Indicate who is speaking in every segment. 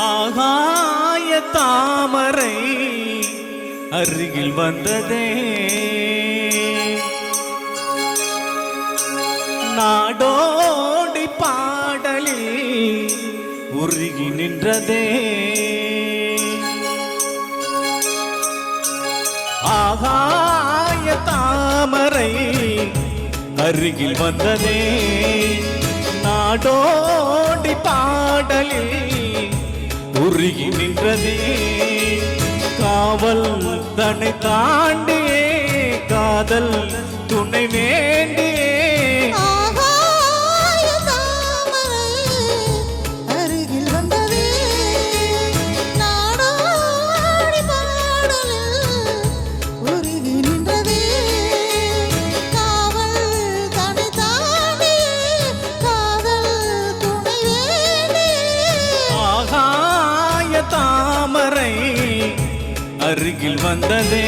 Speaker 1: ஆகாய தாமரை அருகில் வந்ததே, நாடோடி பாடலில் உருகி நின்றதே. ஆகாய தாமரை அருகில் வந்ததே, நாடோடி பாடலில் உருகி நின்றதே. காவல் தன்னை தாண்டியே காதல் துணை வேண்டியே. தாமரை அருகில் வந்ததே.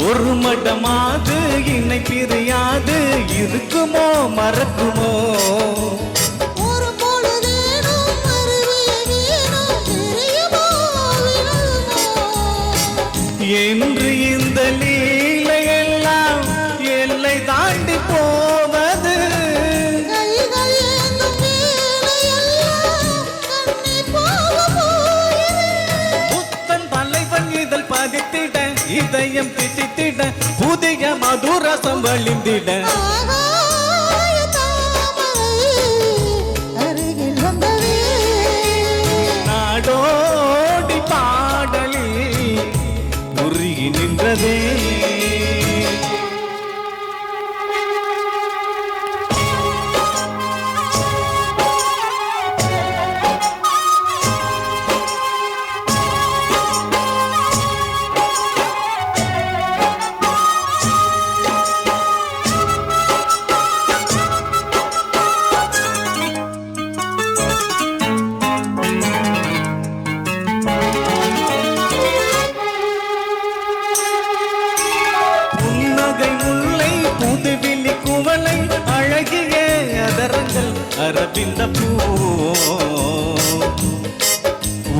Speaker 1: ஒரு மடமாது என்னை பிரியாது இருக்குமோ மறக்குமோ,
Speaker 2: ஒரு பொழுதேனும்
Speaker 1: என்று இந்த லீலையெல்லாம் எல்லை தாண்டி போவது. புத்தன் தலைவன் இதழ் பதித்திட, இதயம் திட்டித்திட, புதிய மதுரசம் வழிந்திட. நாடோடி பாடலில் உருகி நின்றதே. அழகிய அதரங்கள் அரபிந்த பூ,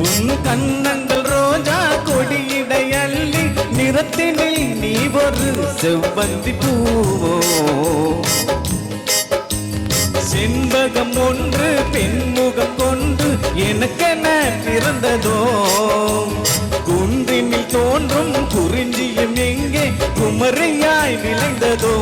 Speaker 1: உன் கண்ணங்கள் ரோஜா கொடியிடை அள்ளி நிறத்தினில் நீ ஒரு செவ்வந்தி பூவோ. செண்பகம் ஒன்று பெண்முகம் கொண்டு எனக்கென பிறந்ததோ, குன்றினில் தோன்றும் குறிஞ்சியும் எங்கே குமரியாய் விளைந்ததோ.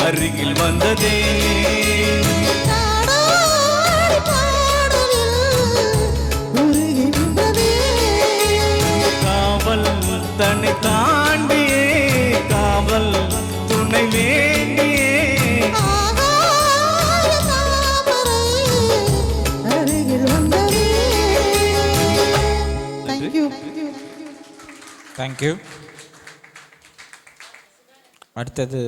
Speaker 1: அருகில் வந்ததே, காவல் தன்னை தாண்டியே காவல் துணை வேண்டியே.
Speaker 3: தேங்க்யூ. அடுத்தது